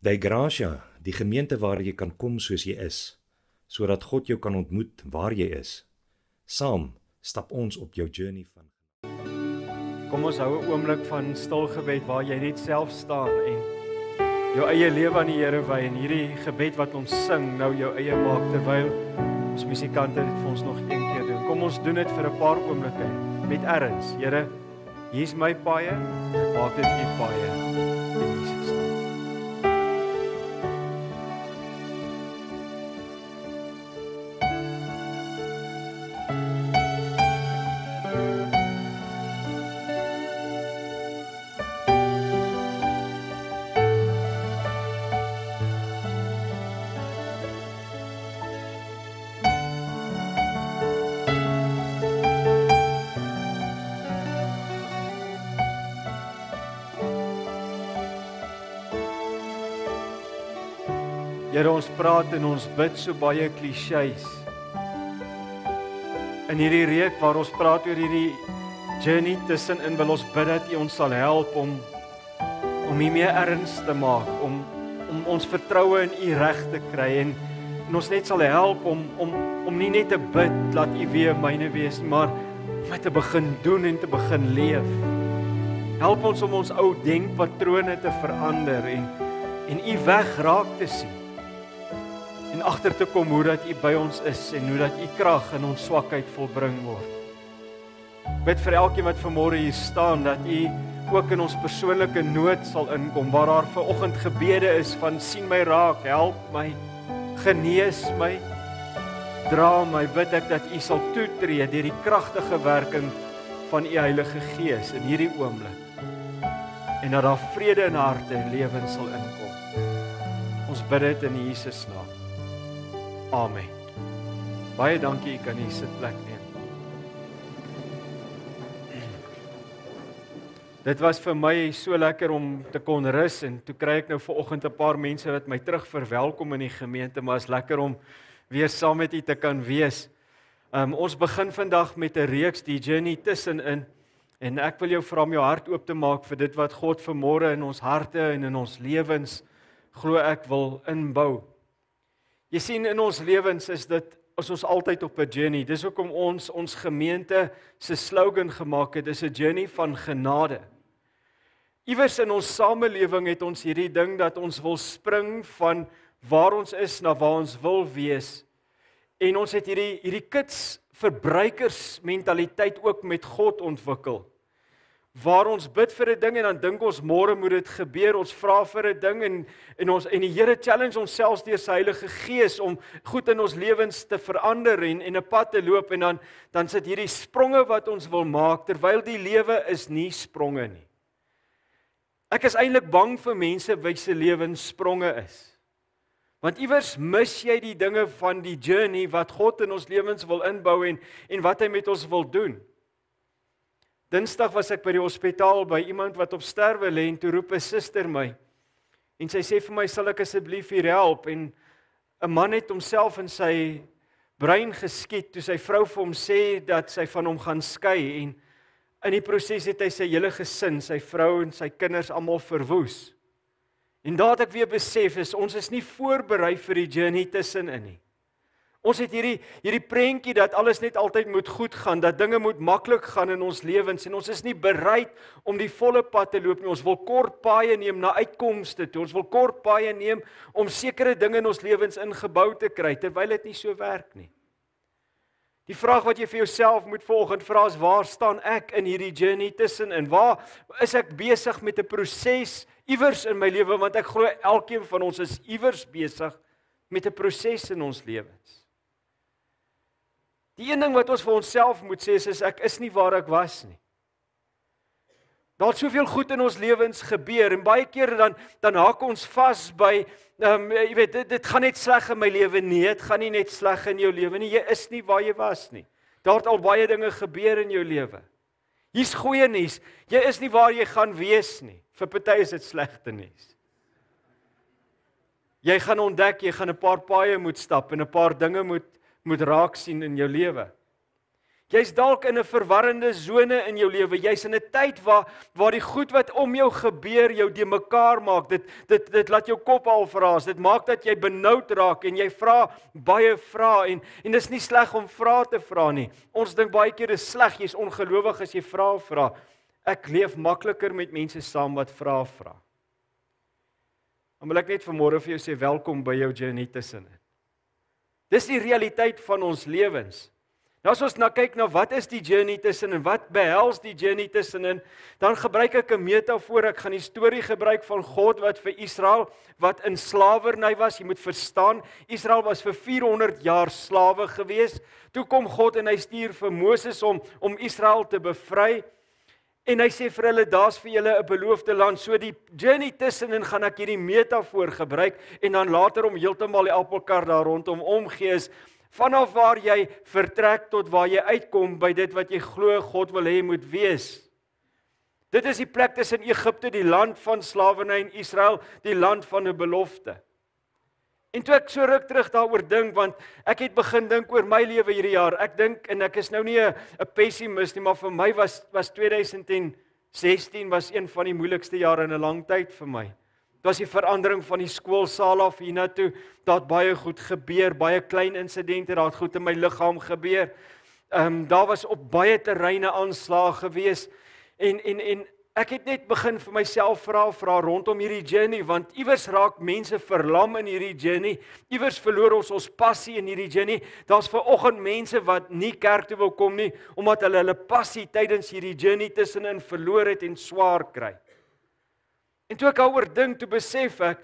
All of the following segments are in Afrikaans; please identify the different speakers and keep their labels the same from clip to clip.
Speaker 1: Die Gracia, die gemeente waar jy kan kom soos jy is, sodat God jou kan ontmoet waar jy is. Saam stap ons op jou journey van.
Speaker 2: Kom ons hou 'n oomblik van stil gebed waar jy net self staan en jou eie lewe aan die Here wy en hierdie gebed wat ons sing nou jou eie maak terwyl ons musikante dit vir ons nog een keer doen. Kom ons doen dit vir 'n paar oomblikke met erns. Here, hier's my paaie, ek maak dit u paaie in Jesus naam. Here, ons praat en ons bid so baie klisjées. In hierdie reek waar ons praat oor hierdie journey tussenin wil ons bid dat U ons sal help om nie meer erns te maak, om ons vertroue in U reg te kry en ons net sal help om nie net te bid, laat U weer myne wees, maar om te begin doen en te begin leef. Help ons om ons ou denkpatrone te verander en U weg raak te sien. En agter te kom hoe dat U by ons is en hoe dat U krag in ons swakheid volbring word. Bid vir elkeen wat vanmôre hier staan dat U ook in ons persoonlike nood sal inkom, waar daar vanoggend gebede is van sien my raak, help my, genees my, dra my, bid ek dat U sal toetree deur die kragtige werking van U Heilige Gees in hierdie oomblik. En dat daar vrede in harte en lewens sal inkom. Ons bid dit in Jesus naam. Amen. Baie dankie, ek kan hier sitplek neem. Dit was vir my so lekker om te kon rus en toe kry ek nou vanoggend 'n paar mense wat my terug verwelkom in die gemeente, maar is lekker om weer saam met U te kan wees. Ons begin vandag met 'n reeks, die journey tussenin, en ek wil jou vra om jou hart oop te maak vir dit wat God vanmôre in ons harte en in ons lewens, glo ek, wil inbou. Jy sien, in ons lewens is ons altyd op 'n journey. Dis hoekom ons gemeente se slogan gemaak het, dis 'n journey van genade. Iewers in ons samelewing het ons hierdie ding dat ons wil spring van waar ons is na waar ons wil wees. En ons het hierdie kits verbruikersmentaliteit ook met God ontwikkel. Waar ons bid vir 'n ding en dan dink ons môre moet dit gebeur, ons vra vir 'n ding en die Here challenge ons selfs deur sy Heilige Gees om goed in ons lewens te verander en 'n pad te loop en dan sit hierdie spronge wat ons wil maak terwyl die lewe is nie spronge nie. Ek is eintlik bang vir mense wie se lewens spronge is. Want iewers mis jy die dinge van die journey wat God in ons lewens wil inbou en wat hy met ons wil doen. Dinsdag was ek by die hospitaal by iemand wat op sterwe lê en toe roep 'n suster my. En sy sê vir my, sal ek asseblief hier help? En 'n man het homself in sy brein geskiet toe sy vrou vir hom sê dat sy van hom gaan skei en in die proses het hy sy hele gesin, sy vrou en sy kinders almal verwoes. En daar het ek weer besef ons is nie voorberei vir die journey tussenin nie. Ons het hierdie prentjie dat alles net altyd moet goed gaan, dat dinge moet maklik gaan in ons lewens en ons is nie bereid om die volle pad te loop nie. Ons wil kort paaie neem na uitkomste toe. Ons wil kort paaie neem om sekere dinge in ons lewens ingebou te kry terwyl dit nie so werk nie. Die vraag wat jy vir jouself moet vanoggend vra is, waar staan ek in hierdie journey tussenin? Waar is ek besig met 'n proses iewers in my lewe, want ek glo elkeen van ons is iewers besig met 'n proses in ons lewens. Die een ding wat ons vir onsself moet sê is ek is nie waar ek was nie. Daar het soveel goed in ons lewens gebeur en baie kere dan haak ons vas by jy weet dit gaan net sleg in my lewe. Nee, dit gaan nie net sleg in jou lewe nie. Jy is nie waar jy was nie. Daar het al baie dinge gebeur in jou lewe. Hier's goeie nuus. Jy is nie waar jy gaan wees nie. Vir party is dit slegte nuus. Jy gaan ontdek jy gaan 'n paar paaie moet stap en 'n paar dinge moet raak sien in jou lewe. Jy's dalk in 'n verwarrende sone in jou lewe. Jy's in 'n tyd waar die goed wat om jou gebeur jou de mekaar maak. Dit laat jou kop al verraas. Dit maak dat jy benoud raak en jy vra baie vrae en dis nie sleg om vrae te vra nie. Ons dink baie keer dis sleg, jy's ongelowig as jy vrae vra. Ek leef makliker met mense saam wat vrae vra. Dan wil ek net vanmôre vir jou sê welkom by jou journey tussenin. Dis die realiteit van ons lewens. Nou as ons kyk na wat is die journey tussenin, wat behels die journey tussenin, dan gebruik ek 'n metafoor. Ek gaan die storie gebruik van God wat vir Israel, wat in slawerny was. Jy moet verstaan, Israel was vir 400 jaar slawe gewees. Toe kom God en hy stuur vir Moses om Israel te bevry. En hy sê vir hulle, daar's vir julle 'n beloofde land. So die journey tussenin gaan ek hierdie metafoor gebruik en dan later om heeltemal die appelkar daar rondom omgee is, vanaf waar jy vertrek tot waar jy uitkom by dit wat jy glo God wil hê moet wees. Dit is die plek tussen Egipte, die land van slawerny, en Israel, die land van 'n belofte. En toe ek so ruk terug daaroor dink, want ek het begin dink oor my lewe hierdie jaar. Ek dink, en ek is nou nie 'n pessimist nie, maar vir my was 2016 was een van die moeilikste jare in 'n lang tyd vir my. Dit was die verandering van die skoolsaal af hiernatoe. Daar het baie goed gebeur, baie klein insidente, daar het goed in my liggaam gebeur. Daar was op baie terreine aanslae gewees en ek het net begin vir myself vra rondom hierdie journey, want iewers raak mense verlam in hierdie journey. Iewers verloor ons passie in hierdie journey. Daar's vanoggend mense wat nie kerk toe wil kom nie omdat hulle passie tydens hierdie journey tussenin verloor het en swaar kry. En toe ek daaroor dink, toe besef ek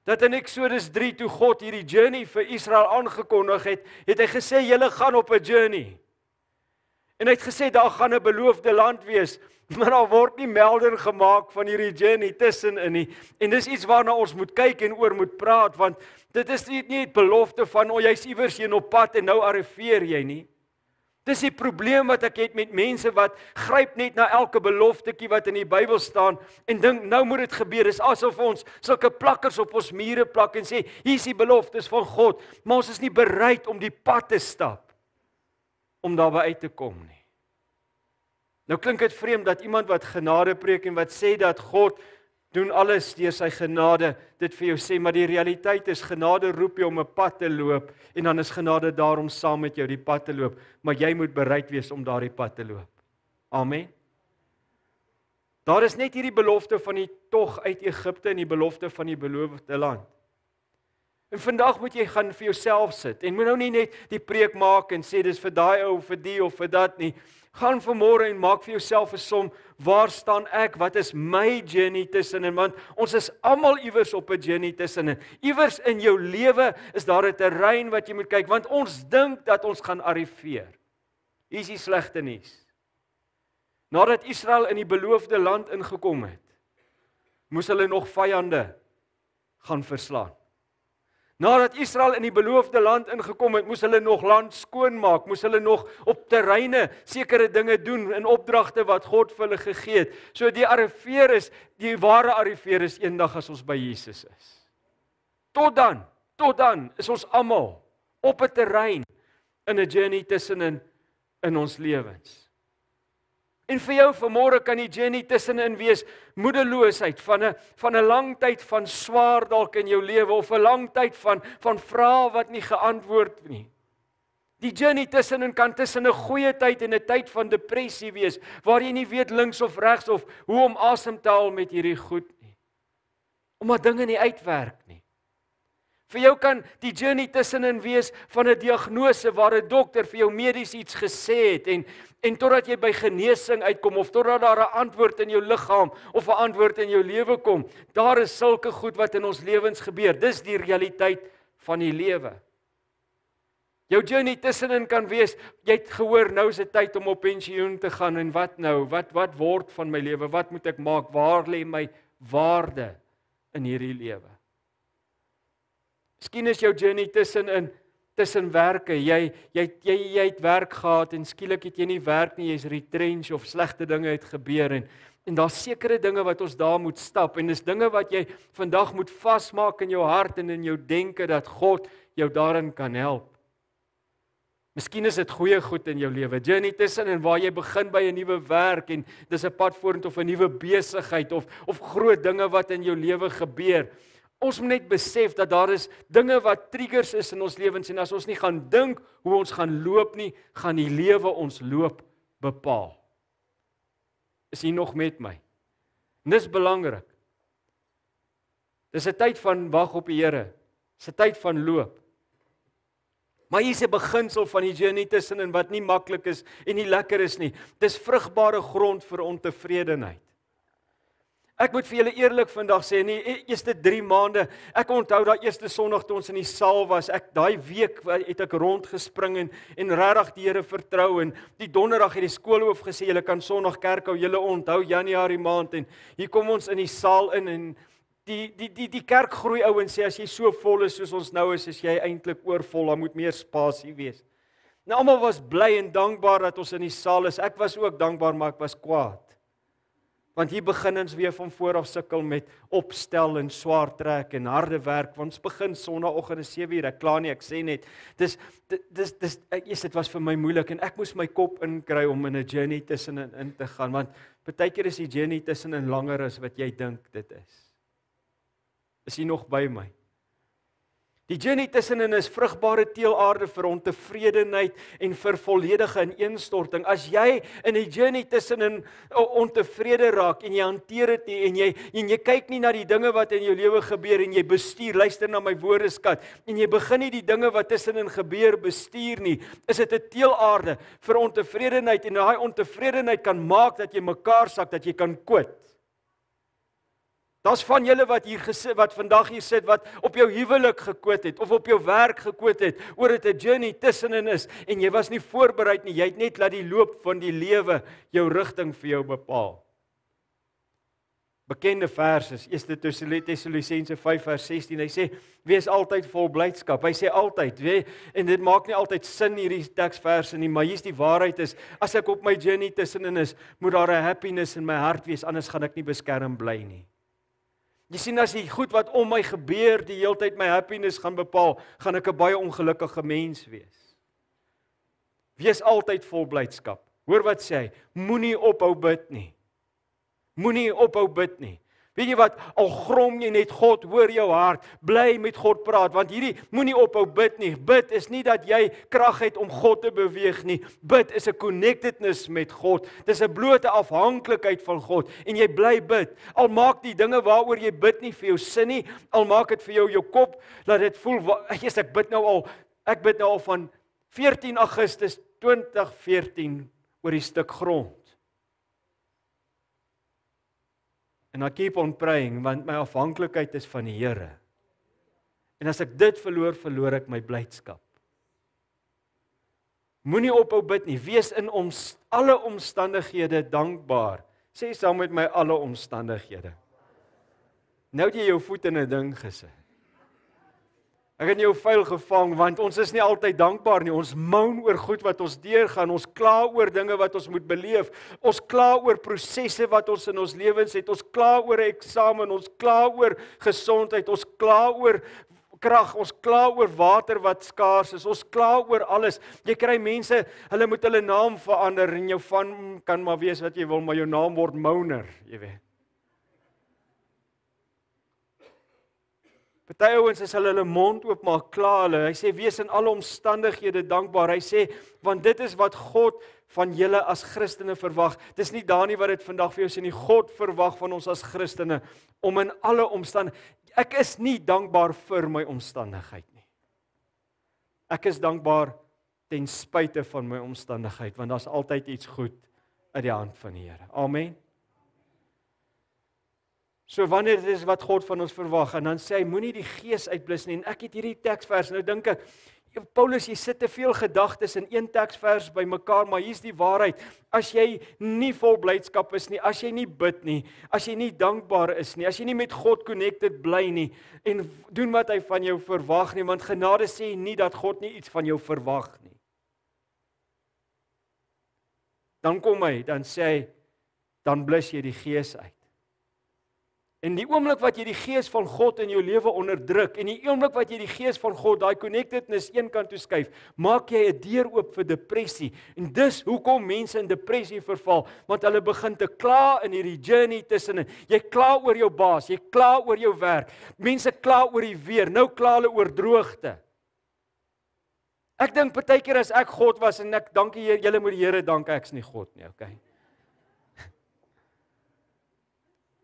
Speaker 2: dat in Eksodus 3 toe God hierdie journey vir Israel aangekondig het hy gesê julle gaan op 'n journey. En hy het gesê daar gaan 'n beloofde land wees, maar daar word nie melding gemaak van hierdie journey tussenin nie. En dis iets waarna ons moet kyk en oor moet praat, want dit is nie 'n belofte van jy's iewers heen op pad en nou arriveer jy nie. Dis die probleem wat ek het met mense wat gryp net na elke beloftetjie wat in die Bybel staan en dink nou moet dit gebeur. Dis asof ons sulke plakkers op ons mure plak en sê hier's die beloftes van God, maar ons is nie bereid om die pad te stap om daarby uit te kom nie. Nou klink dit vreemd dat iemand wat genade preek en wat sê dat God doen alles deur sy genade, dit vir jou sê, maar die realiteit is genade roep jou om 'n pad te loop en dan is genade daar om saam met jou die pad te loop, maar jy moet bereid wees om daardie pad te loop. Amen. Daar is net hierdie belofte van die tog uit Egipte en die belofte van die beloofde land. En vandag moet jy gaan vir jouself sit en moet nou nie net die preek maak en sê dis vir daai ou, vir die of vir dat nie. Gaan vanmôre en maak vir jouself 'n som, waar staan ek? Wat is my journey tussenin? Want ons is almal iewers op 'n journey tussenin. Iewers in jou lewe is daar 'n terrein wat jy moet kyk, want ons dink dat ons gaan arriveer. Hier is die slegte nuus. Nadat Israel in die beloofde land ingekom het, moes hulle nog vyande gaan verslaan. Nadat Israel in die beloofde land ingekom het, moes hulle nog land skoonmaak, moes hulle nog op terreine sekere dinge doen in opdragte wat God vir hulle gegee het. So die ware arriveer is eendag as ons by Jesus is. Tot dan is ons almal op 'n terrein in 'n journey tussenin in ons lewens. En vir jou vanmôre kan die journey tussenin wees moedeloosheid van 'n lang tyd van swaar dalk in jou lewe of 'n lang tyd van vrae wat nie geantwoord nie. Die journey tussenin kan tussen 'n goeie tyd en 'n tyd van depressie wees waar jy nie weet links of regs of hoe om asem te haal met hierdie goed nie. Omdat dinge nie uitwerk nie. Vir jou kan die journey tussenin wees van 'n diagnose waar 'n dokter vir jou medies iets gesê het en totdat jy by genesing uitkom of totdat daar 'n antwoord in jou liggaam of 'n antwoord in jou lewe kom. Daar is sulke goed wat in ons lewens gebeur. Dis die realiteit van die lewe. Jou journey tussenin kan wees, jy het gehoor nou is dit tyd om op pensioen te gaan en wat nou? Wat word van my lewe? Wat moet ek maak? Waar lê my waarde in hierdie lewe? Miskien is jou journey tussen werke. Jy het werk gehad en skielik het jy nie werk nie, jy's retrench of slegte dinge het gebeur en daar's sekere dinge wat ons daar moet stap en dis dinge wat jy vandag moet vasmaak in jou hart en in jou denke dat God jou daarin kan help. Miskien is dit goeie goed in jou lewe, journey tussen en waar jy begin by 'n nuwe werk en dis 'n pad vorentoe of 'n nuwe besigheid of groot dinge wat in jou lewe gebeur. Ons moet net besef dat daar is dinge wat triggers is in ons lewens en as ons nie gaan dink hoe ons gaan loop nie, gaan die lewe ons loop bepaal. Is jy nog met my? En dis belangrik. Dis 'n tyd van wag op die Here. Dis 'n tyd van loop. Maar hier is 'n beginsel van die journey tussenin wat nie maklik is en nie lekker is nie. Dis vrugbare grond vir ontevredenheid. Ek moet vir julle eerlik vandag sê, in die eerste 3 maande, ek onthou daai eerste Sondag toe ons in die saal was, daai week het ek rondgespring en regtig die Here vertrou en die donderdag het die skoolhoof gesê, julle kan Sondag kerk hou, julle onthou Januarie maand en hier kom ons in die saal in en die kerk groei ou en sê as jy so vol is soos ons nou is jy eintlik oorvol, daar moet meer spasie wees. Nou almal was bly en dankbaar dat ons in die saal is. Ek was ook dankbaar, maar ek was kwaad. Want hier begin ons weer van voor af sukkel met opstel en swaar trek en harde werk. Want ons begin Sondagoggend 7:00, ek klaar nie, ek sê net. Dit was vir my moeilik en ek moes my kop inkry om in 'n journey tussenin te gaan, want partykeer is die journey tussenin langer as wat jy dink dit is. Is jy nog by my? Die journey tussenin is vrugbare teelaarde vir ontevredenheid en vir volledige ineenstorting. As jy in die journey tussenin ontevrede raak en jy hanteer dit nie en jy kyk nie na die dinge wat in jou lewe gebeur en jy bestuur, luister na my woordeskat en jy begin nie die dinge wat tussenin gebeur bestuur nie, is dit 'n teelaarde vir ontevredenheid en daai ontevredenheid kan maak dat jy mekaar sak, dat jy kan quit. Daar's van julle wat vandag hier sit wat op jou huwelik gekwit het of op jou werk gekwit het oor dit 'n journey tussenin is en jy was nie voorberei nie, jy het net laat die loop van die lewe jou rigting vir jou bepaal. Bekende vers is 1 Tessalonisense 5:16. Hy sê wees altyd vol blydskap. Hy sê altyd, en dit maak nie altyd sin hierdie teksverse nie, maar hier's die waarheid is as ek op my journey tussenin is, moet daar 'n happiness in my hart wees, anders gaan ek nie beskerm bly nie. Jy sien as die goed wat om my gebeur die heeltyd my happiness gaan bepaal, gaan ek 'n baie ongelukkige mens wees. Wees altyd vol blydskap. Hoor wat sê hy? Moenie ophou bid nie. Moenie ophou bid nie. Weet jy wat? Al grom jy net God, hoor jou hart, bly met God praat, want hierdie moenie ophou bid nie. Bid is nie dat jy krag het om God te beweeg nie. Bid is 'n connectedness met God. Dis 'n blote afhanklikheid van God en jy bly bid. Al maak die dinge waaroor jy bid nie vir jou sin nie, al maak dit vir jou kop laat dit voel ek bid nou al van 14 Augustus 2014 oor die stuk grond. En I keep on praying, want my afhanklikheid is van die Here. En as ek dit verloor ek my blydskap. Moenie ophou bid nie, wees in alle omstandighede dankbaar. Sê saam met my alle omstandighede. Nou het jy jou voet in 'n ding gesit. Ek het jou vuil gevang, want ons is nie altyd dankbaar nie. Ons moan oor goed wat ons deurgaan, ons kla oor dinge wat ons moet beleef, ons kla oor prosesse wat ons in ons lewens het, ons kla oor 'n eksamen, ons kla oor gesondheid, ons kla oor krag, ons kla oor water wat skaars is, ons kla oor alles. Jy kry mense, hulle moet hulle naam verander en jou van kan maar wees wat jy wil, maar jou naam word Mouner, jy weet. Party ouens as hulle mond oopmaak, kla hulle. Hy sê wees in alle omstandighede dankbaar. Hy sê want dit is wat God van julle as Christene verwag. Dis nie daar nie wat dit vandag vir jou sê nie. God verwag van ons as Christene om in alle omstandighede. Ek is nie dankbaar vir my omstandigheid nie. Ek is dankbaar ten spyte van my omstandigheid, want daar's altyd iets goed uit die hand van die Here. Amen. So wanneer dit is wat God van ons verwag, en dan sê hy, moenie die gees uitblus nie, en ek het hierdie teksvers, nou dink ek, Paulus, jy sit te veel gedagtes in een teksvers by mekaar, maar hier's die waarheid, as jy nie vol blydskap is nie, as jy nie bid nie, as jy nie dankbaar is nie, as jy nie met God connected bly nie, en doen wat hy van jou verwag nie, want genade sê nie dat God nie iets van jou verwag nie. Dan kom hy, dan sê hy, dan blus jy die gees uit. En die oomblik wat jy die gees van God in jou lewe onderdruk en die oomblik wat jy die gees van God, daai connectedness een kant toe skuif, maak jy 'n deur oop vir depressie. En dis hoekom mense in depressie verval, want hulle begin te kla in hierdie journey tussenin. Jy kla oor jou baas, jy kla oor jou werk. Mense kla oor die weer, nou kla hulle oor droogte. Ek dink partykeer as ek God was en ek dankie julle moet die Here dank, ek's nie God nie, okay?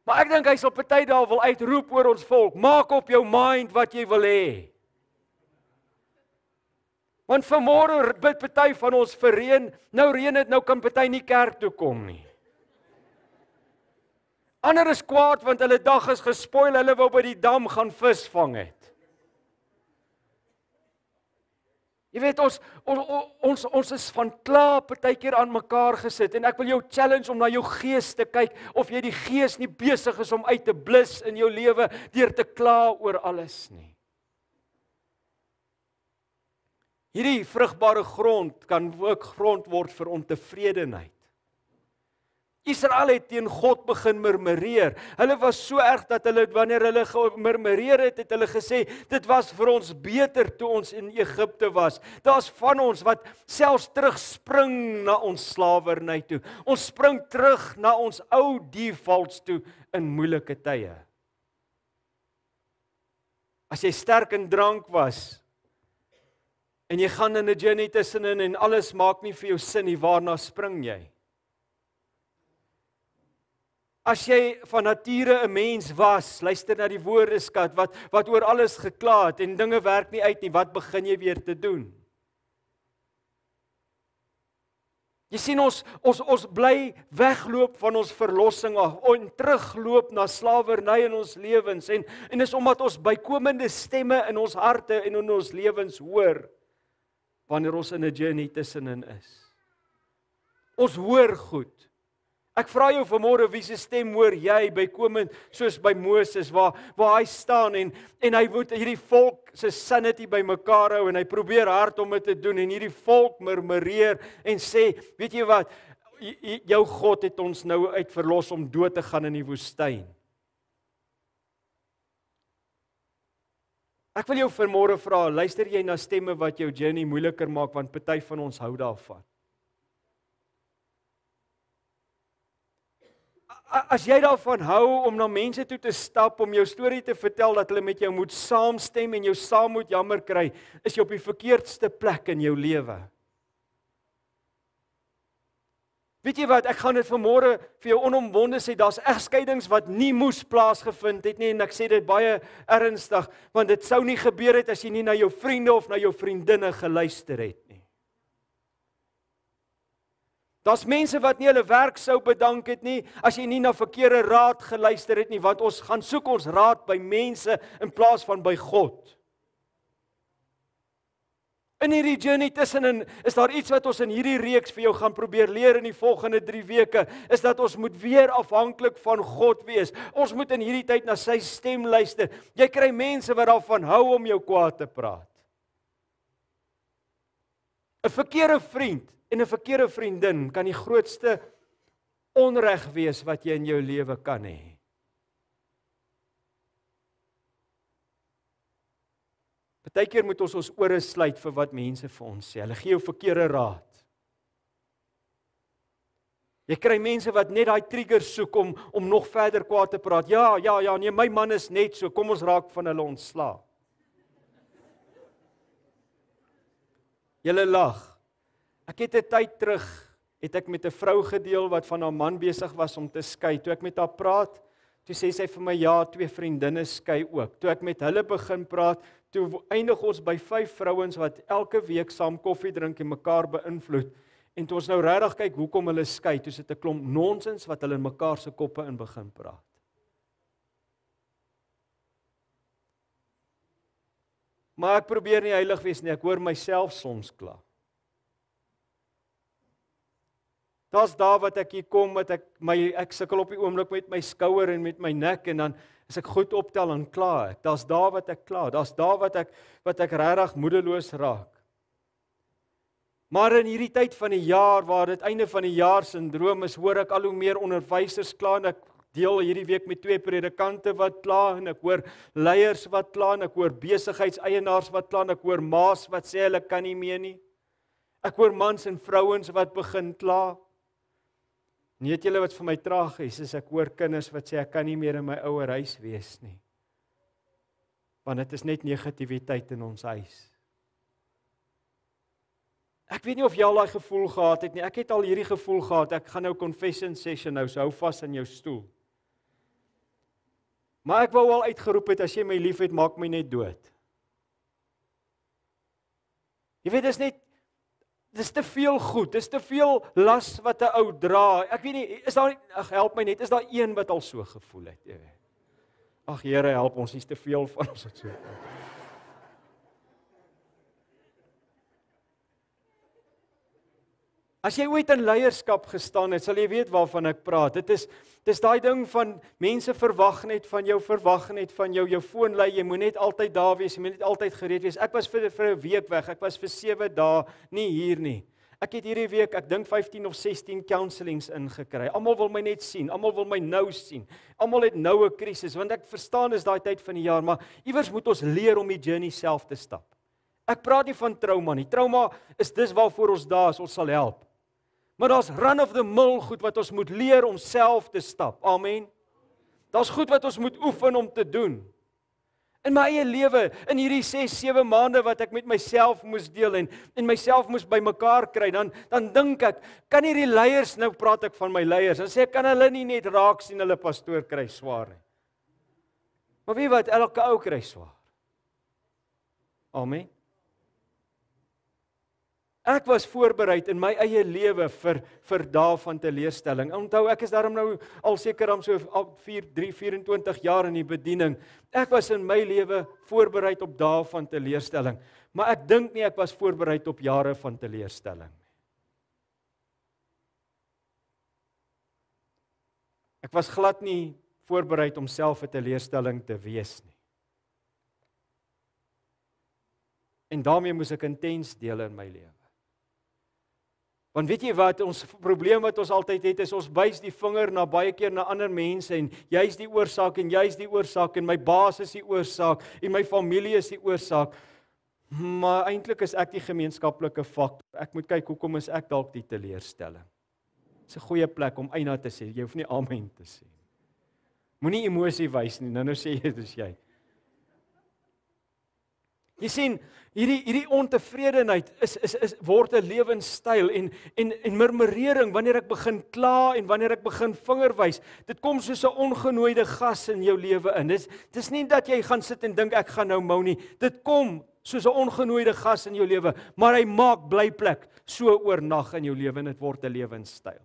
Speaker 2: Maar ek dink hy sal party dae wil uitroep oor ons volk, maak op jou mind wat jy wil hê. Want vanmôre bid party van ons vir reën, nou reën dit, nou kan party nie kerk toe kom nie. Ander is kwaad want hulle dag is gespoil, hulle wou by die dam gaan vis vang het. Jy weet ons is van kla partykeer aan mekaar gesit en ek wil jou challenge om na jou gees te kyk of jy die gees nie besig is om uit te blus in jou lewe deur te kla oor alles nie. Hierdie vrugbare grond kan ook grond word vir ontevredenheid. Israel het teen God begin murmureer. Hulle was so erg dat hulle wanneer hulle gemurmureer het hulle gesê dit was vir ons beter toe ons in Egipte was. Daar's van ons wat selfs terugspring na ons slawerny toe. Ons spring terug na ons ou defaults toe in moeilike tye. As jy sterk in drank was en jy gaan in 'n journey tussenin en alles maak nie vir jou sin nie, waarna spring jy? As jy van nature 'n mens was, luister na die woordeskat wat oor alles gekla het en dinge werk nie uit nie, wat begin jy weer te doen? Jy sien ons bly wegloop van ons verlossing af en terugloop na slawerny in ons lewens en is omdat ons bykomende stemme in ons harte en in ons lewens hoor wanneer ons in 'n journey tussenin is. Ons hoor goed. Ek vra jou vanmôre wie se stem hoor jy bykomend soos by Moses waar hy staan en hy moet hierdie volk se sanity bymekaar hou en hy probeer hard om dit te doen en hierdie volk murmureer en sê, weet jy wat, jou God het ons nou uitverlos om dood te gaan in die woestyn. Ek wil jou vanmôre vra, luister jy na stemme wat jou journey moeiliker maak want party van ons hou daarvan. As jy daarvan hou om na mense toe te stap, om jou storie te vertel dat hulle met jou moet saamstem en jou saam moet jammer kry, is jy op die verkeerdste plek in jou lewe. Weet jy wat, ek gaan dit vanmôre vir jou onomwonde sê, daar's egskeidings wat nie moes plaasgevind het nie en ek sê dit baie ernstig, want dit sou nie gebeur het as jy nie na jou vriende of na jou vriendinne geluister het nie. Daar's mense wat nie hulle werk sou bedank het nie, as jy nie na verkeerde raad geluister het nie, want ons gaan soek ons raad by mense in plaas van by God. In hierdie journey tussenin is daar iets wat ons in hierdie reeks vir jou gaan probeer leer in die volgende 3 weke, is dat ons moet weer afhanklik van God wees. Ons moet in hierdie tyd na sy stem luister. Jy kry mense wat daarvan hou om jou kwaad te praat. 'n Verkeerde vriend en 'n verkeerde vriendin kan die grootste onreg wees wat jy in jou lewe kan hê. Partykeer moet ons ore sluit vir wat mense vir ons sê. Hulle gee jou verkeerde raad. Jy kry mense wat net daai trigger soek om nog verder kwaad te praat. Ja, nee, my man is net so, kom ons raak van hulle ontslae. Julle lag. Ek het 'n tyd terug, het ek met 'n vrou gedeel wat van haar man besig was om te skei. Toe ek met haar praat, toe sê sy vir my, ja, 2 vriendinne skei ook. Toe ek met hulle begin praat, toe eindig ons by 5 vrouens wat elke week saam koffie drink en mekaar beïnvloed. En toe ons nou regtig kyk hoekom hulle skei, toe sit 'n klomp nonsens wat hulle in mekaar se koppe in begin praat. Maar ek probeer nie heilig wees nie, ek hoor myself soms kla. Daar's daar wat ek hier kom, wat ek sukkel op die oomblik met my skouer en met my nek en dan as ek goed optel dan kla ek. Daar's daar wat ek kla. Daar's daar wat ek regtig moedeloos raak. Maar in hierdie tyd van die jaar waar dit einde van die jaar sindroom is, hoor ek al hoe meer onderwysers kla en ek deel hierdie week met 2 predikante wat kla en ek hoor leiers wat kla en ek hoor besigheidseienaars wat kla en ek hoor ma's wat sê hulle kan nie meer nie. Ek hoor mans en vrouens wat begin kla. En weet julle wat vir my tragies is, ek hoor kinders wat sê ek kan nie meer in my ouer huis wees nie. Want dit is net negativiteit in ons huis. Ek weet nie of jy al daai gevoel gehad het nie. Ek het al hierdie gevoel gehad. Ek gaan nou confession session nou, so hou vas in jou stoel. Maar ek wou al uitgeroep het, as jy my liefhet, maak my net dood. Jy weet, dis te veel goed, dis te veel las wat 'n ou dra. Ek weet nie, is daar nie, help my net, is daar een wat al so gevoel het, jy weet. Ag Here, help ons, is te veel van ons wat so. As jy ooit in leierskap gestaan het, sal jy weet waarvan ek praat. Dis daai ding van mense verwag net van jou, jou foon lui, jy moet net altyd daar wees, jy moet net altyd gereed wees. Ek was vir 'n week weg, ek was vir 7 dae nie hier nie. Ek het hierdie week, ek dink 15 of 16 counselings ingekry. Almal wil my net sien, almal wil my nou sien. Almal het nou 'n krisis, want ek verstaan is daai tyd van die jaar, maar iewers moet ons leer om die journey self te stap. Ek praat nie van trauma nie. Trauma is dis waarvoor ons daar is, ons sal help. Maar daar's run of the mill goed wat ons moet leer om self te stap. Amen. Daar's goed wat ons moet oefen om te doen. In my eie lewe, in hierdie 6-7 maande wat ek met myself moes deel en myself moes bymekaar kry, dan dink ek, kan hierdie leiers, nou praat ek van my leiers, dan sê ek, kan hulle nie net raak sien hulle pastoor kry swaar nie. Maar weet wat, elke ou kry swaar. Amen. Ek was voorbereid in my eie lewe vir dae van teleurstelling. Onthou, ek is daarom nou al seker om so 24 jaar in die bediening. Ek was in my lewe voorbereid op dae van teleurstelling, maar ek dink nie ek was voorbereid op jare van teleurstelling. Ek was glad nie voorbereid om self 'n teleurstelling te wees nie. En daarmee moes ek intens deel in my lewe. Want weet jy wat, ons probleem wat ons altyd het, is ons wys die vinger baie keer na ander mense en jy's die oorsaak en jy's die oorsaak en my baas is die oorsaak en my familie is die oorsaak. Maar eintlik is ek die gemeenskaplike faktor. Ek moet kyk hoekom is ek dalk die teleurstelling. Dis 'n goeie plek om eina te sê. Jy hoef nie amen te sê. Moenie emosie wys nie. Nou sê jy dis jy. Jy sien, hierdie ontevredenheid word 'n lewenstyl en murmurering wanneer ek begin kla en wanneer ek begin vinger wys. Dit kom soos 'n ongenooide gas in jou lewe in. Dis nie dat jy gaan sit en dink ek gaan nou mou nie. Dit kom soos 'n ongenooide gas in jou lewe, maar hy maak blyplek so oornag in jou lewe en dit word 'n lewenstyl.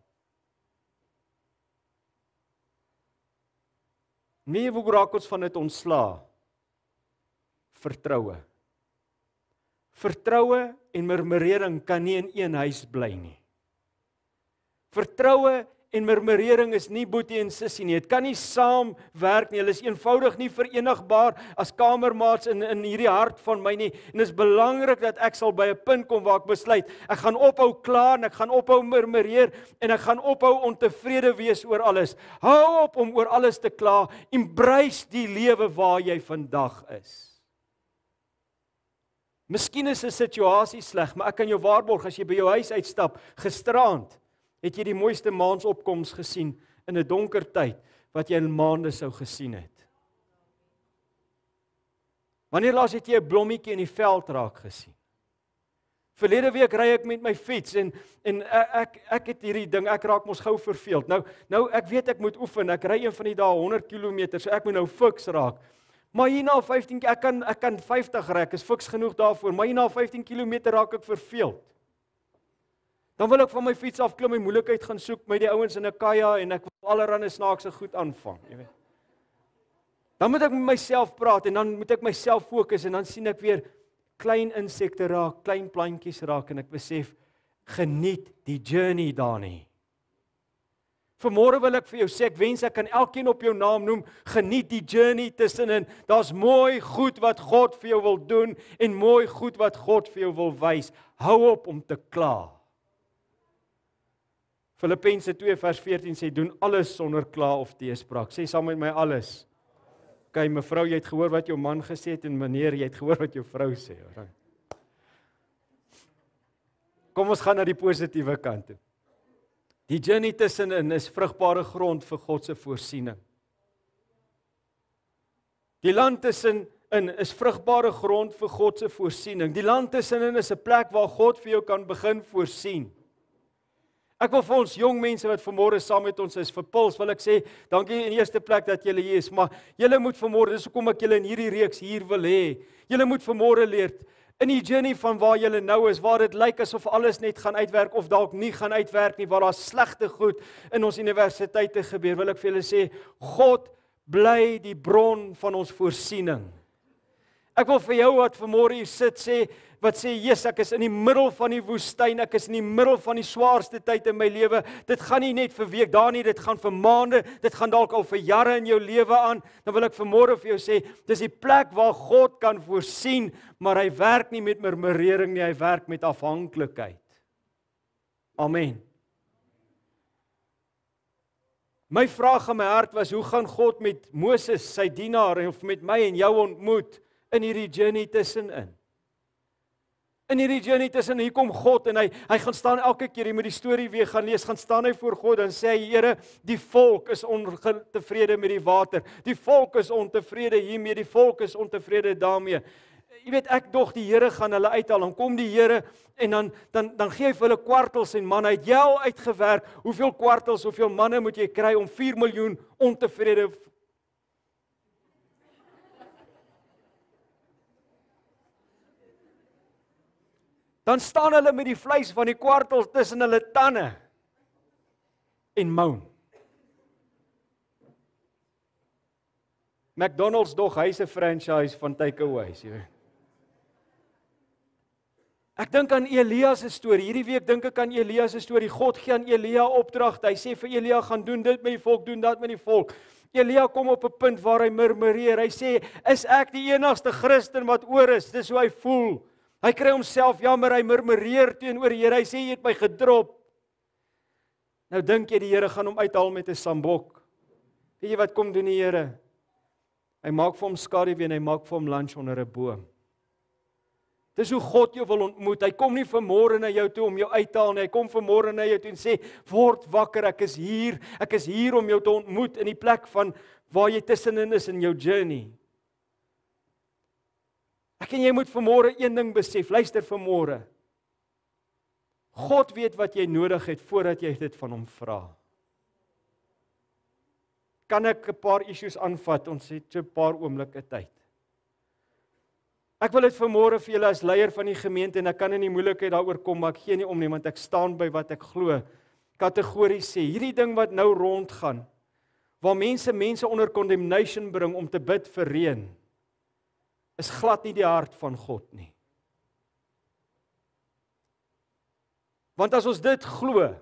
Speaker 2: Nee, hoe raak ons van dit ontslaa? Vertroue. Vertroue en murmurering kan nie in een huis bly nie. Vertroue en murmurering is nie boetie en sussie nie. Dit kan nie saam werk nie. Hulle is eenvoudig nie verenigbaar as kamermaats in hierdie hart van my nie. En dit is belangrik dat ek sal by 'n punt kom waar ek besluit, ek gaan ophou kla en ek gaan ophou murmureer en ek gaan ophou ontevrede wees oor alles. Hou op om oor alles te kla. Embrace die lewe waar jy vandag is. Miskien is 'n situasie sleg, maar ek kan jou waarborg as jy by jou huis uitstap, gisteraand, het jy die mooiste maansopkoms gesien in 'n donker tyd wat jy in maande sou gesien het. Wanneer laas het jy 'n blommetjie in die veld raak gesien? Verlede week ry ek met my fiets en ek het hierdie ding, ek raak mos gou verveeld. Nou ek weet ek moet oefen, ek ry een van die dae 100 km, so ek moet nou fiks raak. Maar hierna 15 ek kan 50 ry, ek is fiks genoeg daarvoor, maar hierna 15 km raak ek verveeld. Dan wil ek van my fiets af klim en moeilikheid gaan soek met die ouens in 'n kaja en ek wil allerlei snaakse goed aanvang, jy weet. Dan moet ek met myself praat en dan moet ek myself fokus en dan sien ek weer klein insekte raak, klein plantjies raak en ek besef, geniet die journey daar nie. Vanmôre wil ek vir jou sê, ek wens ek kan elkeen op jou naam noem, geniet die journey tussenin. Daar's mooi goed wat God vir jou wil doen en mooi goed wat God vir jou wil wys. Hou op om te kla. Filippense 2 vers 14 sê, doen alles sonder kla of teespraak. Sê saam met my alles. Okay, mevrou, jy het gehoor wat jou man gesê het, en meneer, jy het gehoor wat jou vrou sê. Alright. Kom ons gaan na die positiewe kant toe. Die journey tussenin is vrugbare grond vir God se voorsiening. Die land tussenin is vrugbare grond vir God se voorsiening. Die land tussenin is 'n plek waar God vir jou kan begin voorsien. Ek wil vir ons jong mense wat vanmôre saam met ons is, vir Puls wil ek sê, dankie in eerste plek dat julle hier is, maar julle moet vanmôre, dis hoekom ek julle in hierdie reeks hier wil hê. Julle moet vanmôre leer in die journey van waar julle nou is, waar dit lyk asof alles net gaan uitwerk of dalk nie gaan uitwerk nie, waar daar slegte goed in ons universiteite gebeur, wil ek vir julle sê, God bly die bron van ons voorsiening. Ek wil vir jou wat vanmôre hier sit sê, wat sê, yes, ek is in die middel van die woestyn, ek is in die middel van die swaarste tyd in my lewe, dit gaan nie net vir week daar nie, dit gaan vir maande, dit gaan dalk al vir jare in jou lewe aan, dan wil ek vanmôre vir jou sê, dis die plek waar God kan voorsien, maar hy werk nie met murmurering nie, hy werk met afhanklikheid. Amen. My vraag in my hart was, hoe gaan God met Moses, sy dienaar, of met my en jou ontmoet, in hierdie journey tussenin? In hierdie journey tussen, hier kom God en hy gaan staan elke keer, jy moet die storie weer gaan lees, gaan staan hy voor God en sê hy, Here, die volk is ontevrede met die water, die volk is ontevrede hiermee, die volk is ontevrede daarmee. Jy weet, ek dog die Here gaan hulle uithaal, dan kom die Here en dan gee hy vir hulle kwartels en manne, hy het jy al uitgewerk, hoeveel kwartels, hoeveel manne moet jy kry om 4 miljoen ontevrede dan staan hulle met die vleis van die kwartels tussen hulle tande en moan. McDonald's dog, hy is 'n franchise van takeaways, jy weet. Ek dink aan Elia se storie. Hierdie week dink ek aan Elia se storie. God gee aan Elia opdrag. Hy sê vir Elia, gaan doen dit met die volk, doen dat met die volk. Elia kom op 'n punt waar hy murmureer. Hy sê, is ek die enigste Christen wat oor is? Dis hoe hy voel. Hy kry homself jammer, hy murmureer teenoor die Here. Hy sê, jy het my gedrop. Nou dink jy die Here gaan hom uithaal met 'n sambok. Weet jy wat kom doen die Here? Hy maak vir hom skaduwee en hy maak vir hom lunch onder 'n boom. Dis hoe God jou wil ontmoet. Hy kom nie vanmôre na jou toe om jou uit te haal nie. Hy kom vanmôre na jou toe en sê, word wakker, ek is hier om jou te ontmoet in die plek van waar jy tussenin is in jou journey. Ek en jy moet vanmôre een ding besef, luister vanmôre. God weet wat jy nodig het voordat jy dit van hom vra. Kan ek 'n paar issues aanvat? Ons het so 'n paar oomblikke tyd. Ek wil dit vanmôre vir julle as leier van die gemeente, en ek kan in die moeilikheid daaroor kom, maar ek gee nie om nie, want ek staan by wat ek glo. Kategories sê, hierdie ding wat nou rondgaan, waar mense onder condemnation bring om te bid vir reën, is glad nie die hart van God nie. Want as ons dit glo,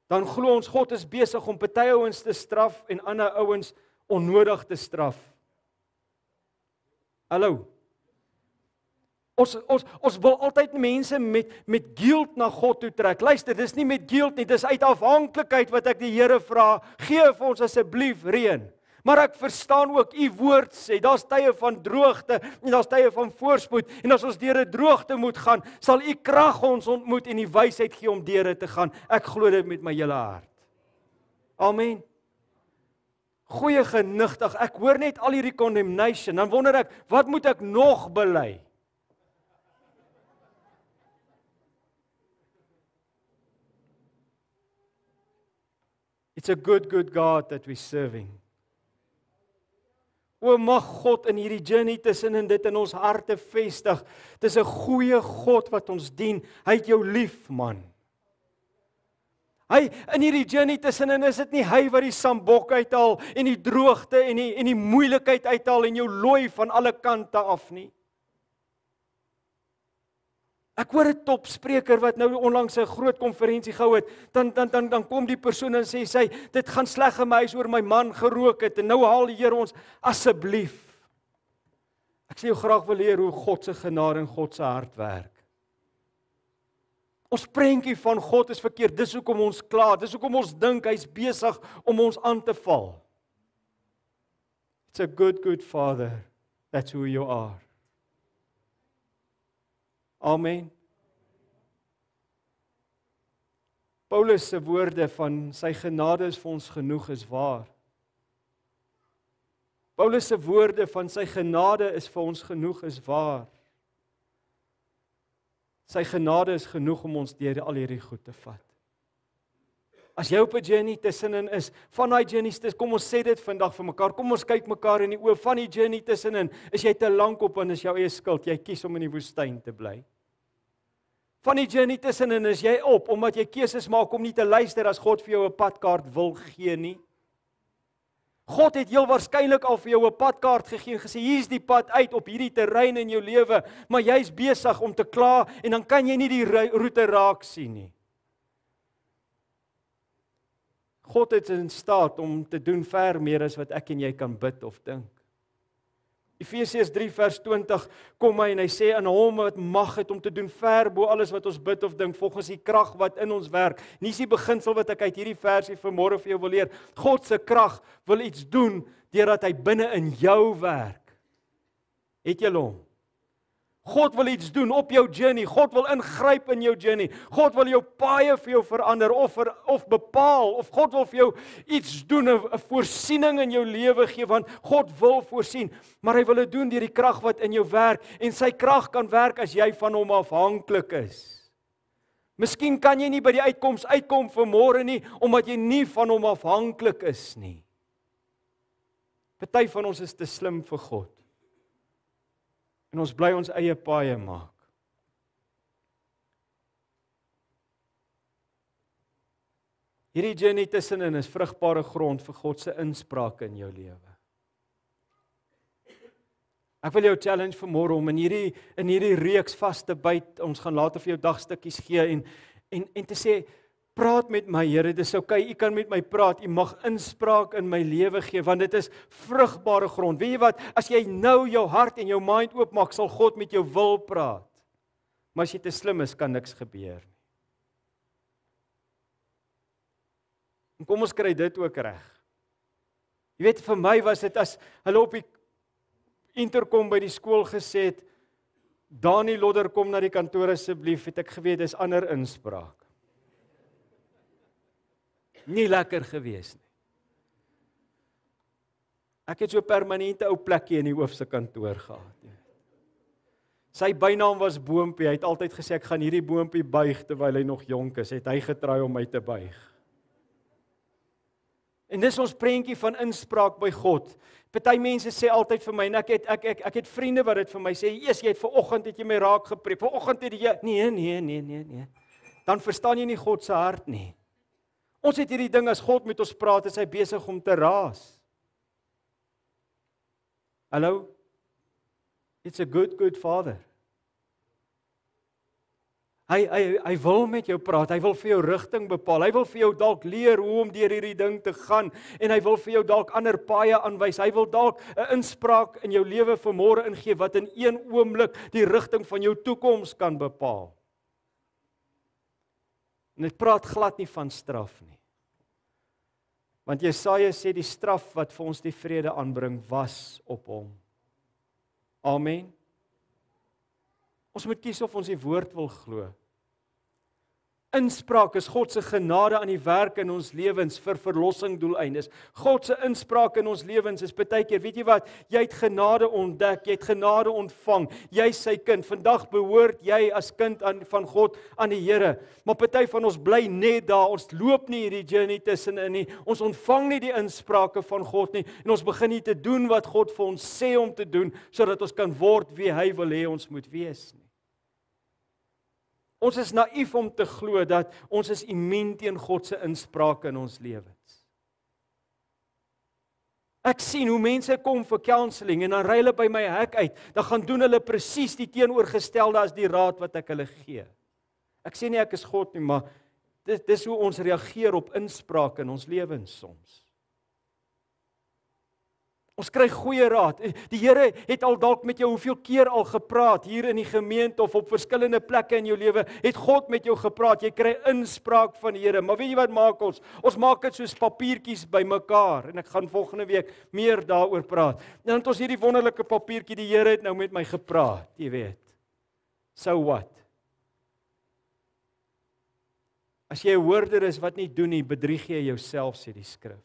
Speaker 2: dan glo ons God is besig om party ouens te straf en ander ouens onnodig te straf. Hallo. Ons wil altyd mense met guilt na God toe trek. Luister, dis nie met guilt nie, dis uit afhanklikheid wat ek die Here vra, gee vir ons asseblief reën. Maar ek verstaan ook, u woord sê, daar's tye van droogte en daar's tye van voorspoed. En as ons deur 'n droogte moet gaan, sal u krag ons ontmoet en die wysheid gee om deur dit te gaan. Ek glo dit met my hele hart. Amen. Goeie genigtig, ek hoor net al hierdie condemnation, dan wonder ek, wat moet ek nog bely? It's a good God that we're serving. O, mag God in hierdie journey tussenin dit in ons harte vestig. Dis 'n goeie God wat ons dien. Hy het jou lief, man. Hy in hierdie journey tussenin is dit nie hy wat die sambok uithaal en die droogte en die moeilikheid uithaal en jou looi van alle kante af nie. Ek hoor 'n topspreker wat nou onlangs 'n groot konferensie gehou het, dan kom die persoon en sê sy, dit gaan sleg in my huis oor my man gerook het, en nou haal die Here ons, asseblief. Ek sê jou graag wil leer hoe God se genade en God se hart werk. Ons prentjie van God is verkeerd. Dis hoekom ons kla. Dis hoekom ons dink hy's besig om ons aan te val. It's a good Father. That's who you are. Amen. Paulus se woorde van sy genade is vir ons genoeg is waar. Paulus se woorde van sy genade is vir ons genoeg is waar. Sy genade is genoeg om ons deur al hierdie goed te vat. As jy op 'n journey tussenin is, van daai journeys, kom ons sê dit vandag vir mekaar, kom ons kyk mekaar in die oë, van die journey tussenin, is jy te lank op en is jou eie skuld, jy kies om in die woestyn te bly. Van die journey tussenin is jy op, omdat jy keuses maak om nie te luister as God vir jou 'n padkaart wil gee nie. God het heel waarskynlik al vir jou 'n padkaart gegee en gesê, hier's die pad uit op hierdie terrein in jou lewe, maar jy's besig om te kla en dan kan jy nie die roete raak sien nie. God is in staat om te doen ver meer as wat ek en jy kan bid of dink. Efesiërs 3 vers 20 kom hy en hy sê, in hom wat mag het om te doen ver bo alles wat ons bid of dink, volgens die krag wat in ons werk. Nie is die beginsel wat ek uit hierdie versie vanmôre vir jou wil leer. God se krag wil iets doen, deurdat hy binne in jou werk. Het jy hom? God wil iets doen op jou journey, God wil ingryp in jou journey, God wil jou paaie vir jou verander, of bepaal, of God wil vir jou iets doen, 'n voorsiening in jou lewe gee, want God wil voorsien, maar hy wil dit doen deur die krag wat in jou werk, en sy krag kan werk as jy van hom afhanklik is. Miskien kan jy nie by die uitkoms uitkom vanmôre nie, omdat jy nie van hom afhanklik is nie. Party van ons is te slim vir God. En ons bly ons eie paaie maak. Hierdie journey tussenin is vrugbare grond vir God se inspraak in jou lewe. Ek wil jou challenge vanmôre om in hierdie reeks vas te byt. Ons gaan later vir jou dagstukkies gee en te sê, praat met my Here, dis okay, u kan met my praat, u mag inspraak in my lewe gee, want dit is vrugbare grond. Weet jy wat, as jy nou jou hart en jou mind oopmaak, sal God met jou wil praat. Maar as jy te slim is, kan niks gebeur nie. En kom ons kry dit ook reg. Jy weet, vir my was dit as hulle op die interkom by die skool gesê het, Dani Lodder, kom na die kantoor asseblief, het ek geweet, dis ander inspraak. Nie lekker gewees nie. Ek het so permanente ou plekkie in die hoof se kantoor gehad. Sy bynaam was Boompie, hy het altyd gesê, ek gaan hierdie Boompie buig terwyl hy nog jonk is, het hy getraai om my te buig. En dis ons prentjie van inspraak by God. Party mense sê altyd vir my, en ek het vriende wat dit vir my sê, jy het vanoggend het jy my raak gepreek, vanoggend het jy, nee. Dan verstaan jy nie God se hart nie. Ons het hierdie ding, as God met ons praat, is hy besig om te raas. Hallo? It's a good Father. Hy wil met jou praat, hy wil vir jou rigting bepaal, hy wil vir jou dalk leer hoe om deur hierdie ding te gaan, en hy wil vir jou dalk ander paaie aanwys, hy wil dalk 'n inspraak in jou lewe vanmôre ingee, wat in een oomblik die rigting van jou toekoms kan bepaal. En ek praat glad nie van straf nie. Want Jesaja sê die straf wat vir ons die vrede aanbring, was op hom. Amen. Ons moet kies of ons die woord wil glo. Inspraak is God se genade aan die werk in ons lewens vir verlossing doeleindes. God se inspraak in ons lewens is baie keer, weet jy wat, jy het genade ontdek, jy het genade ontvang, jy is sy kind. Vandag behoort jy as kind van God aan die Here. Maar party van ons bly net daar, ons loop nie hierdie journey tussenin nie. Ons ontvang nie die insprake van God nie en ons begin nie te doen wat God vir ons sê om te doen sodat ons kan word wie hy wil hê ons moet wees nie. Ons is naïef om te glo dat ons is immuun teen God se inspraak in ons lewens. Ek sien hoe mense kom vir counselling en dan ry hulle by my hek uit, dan gaan doen hulle presies die teenoorgestelde as die raad wat ek hulle gee. Ek sê nie ek is God nie, maar dis hoe ons reageer op inspraak in ons lewens soms. Ons kry goeie raad. Die Here het al dalk met jou hoeveel keer al gepraat hier in die gemeente of op verskillende plekke in jou lewe. Het God met jou gepraat. Jy kry inspraak van die Here. Maar weet jy wat maak ons? Ons maak dit soos papiertjies bymekaar en ek gaan volgende week meer daaroor praat. En dan het ons hierdie wonderlike papiertjie, die Here het nou met my gepraat, jy weet. So what? As jy 'n hoorder is wat nie doen nie, bedrieg jy jouself, sê die skrif.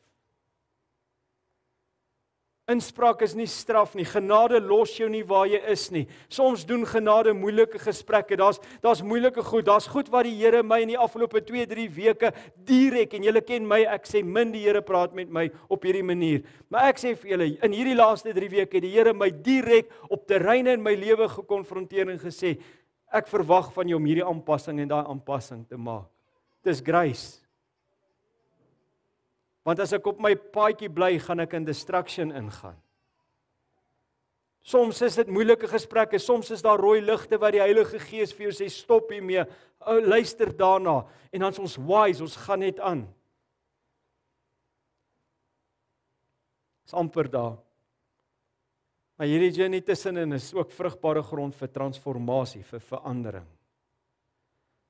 Speaker 2: Inspraak is nie straf nie. Genade los jou nie waar jy is nie. Soms doen genade moeilike gesprekke. Daar's moeilike goed. Daar's goed wat die Here my in die afgelope 2-3 weke direk, en julle ken my, ek sê min die Here praat met my op hierdie manier. Maar ek sê vir julle, in hierdie laaste 3 weke het die Here my direk op terreine in my lewe gekonfronteer en gesê, ek verwag van jou om hierdie aanpassing en daai aanpassing te maak. Dis grace. Want as ek op my paadjie bly, gaan ek in distraction ingaan. Soms is dit moeilike gesprekke, soms is daar rooi ligte wat die Heilige Gees vir jou sê, stop hiermee, luister daarna, en dan is ons wise, ons gaan net aan. Is amper daar. Maar hierdie journey tussenin is ook vrugbare grond vir transformasie, vir verandering.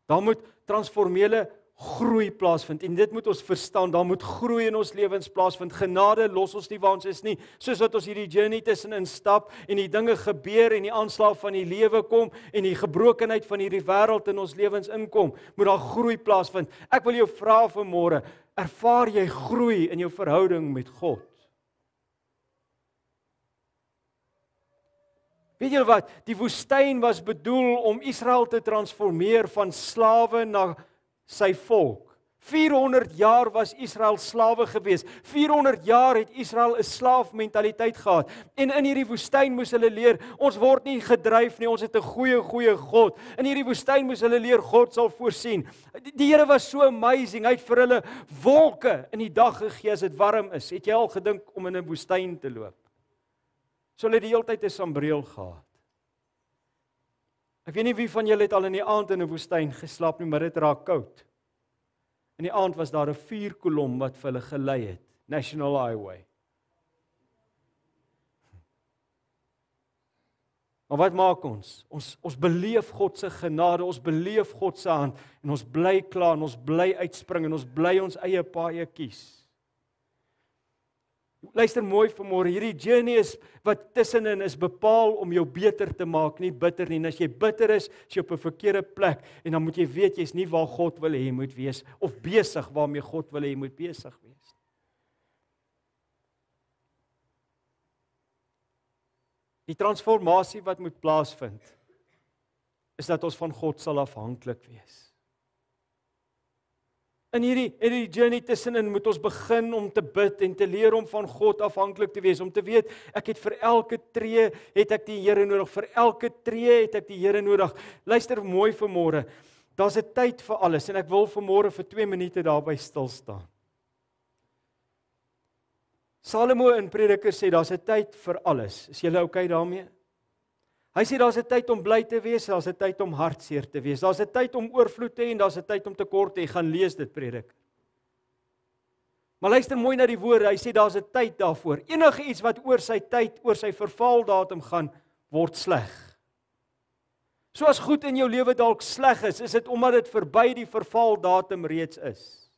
Speaker 2: Daar moet transformele groei plaasvind, en dit moet ons verstaan, daar moet groei in ons lewens plaasvind. Genade los ons nie waar ons is nie, soos wat ons hierdie journey tussenin stap, en die dinge gebeur, en die aanslag van die lewe kom, en die gebrokenheid van hierdie wêreld in ons lewens inkom, moet daar groei plaasvind. Ek wil jou vra vanmôre, ervaar jy groei in jou verhouding met God? Weet julle wat, die woestyn was bedoel om Israel te transformeer van slawe na sy volk. 400 jaar was Israel slawe gewees. 400 jaar het Israel 'n slaafmentaliteit gehad. En in hierdie woestyn moes hulle leer, ons word nie gedryf nie, ons het 'n goeie God. In hierdie woestyn moes hulle leer, God sal voorsien. Die Here was so amazing, hy het vir hulle wolke in die dag gegee as dit warm is. Het jy al gedink om in 'n woestyn te loop? So hulle het die hele tyd 'n sambreel gehad. Ek weet nie wie van julle het al in die aand in 'n woestyn geslaap nie, maar dit raak koud. In die aand was daar 'n vuurkolom wat vir hulle gelei het, National Highway. Maar wat maak ons? Ons beleef God se genade, ons beleef God se hand, en ons bly klaar, en ons bly uitspring, en ons bly ons eie paaie kies. Luister mooi vanmôre, hierdie journey is wat tussenin is bepaal om jou beter te maak, nie bitter nie. En as jy bitter is jy op 'n verkeerde plek, en dan moet jy weet jy's nie waar God wil hê jy moet wees, of besig waarmee God wil hê jy moet besig wees. Die transformasie wat moet plaasvind, is dat ons van God sal afhanklik wees. In hierdie journey tussenin moet ons begin om te bid en te leer om van God afhanklik te wees, om te weet, ek het vir elke tree het ek die Here nodig, vir elke tree het ek die Here nodig. Luister mooi vanmôre, daar's 'n tyd vir alles, en ek wil vanmôre vir 2 minute daarby stil staan. Salomo in Prediker sê, daar's 'n tyd vir alles. Is julle okay daarmee? Hy sê daar's 'n tyd om bly te wees, daar's 'n tyd om hartseer te wees, daar's 'n tyd om oorvloed te hê en daar's 'n tyd om tekort te hê. Gaan lees dit, Prediker. Maar luister mooi na die woorde, hy sê daar's 'n tyd daarvoor. Enige iets wat oor sy tyd, oor sy vervaldatum gaan, word sleg. So as goed in jou lewe dalk sleg is dit omdat dit verby die vervaldatum reeds is.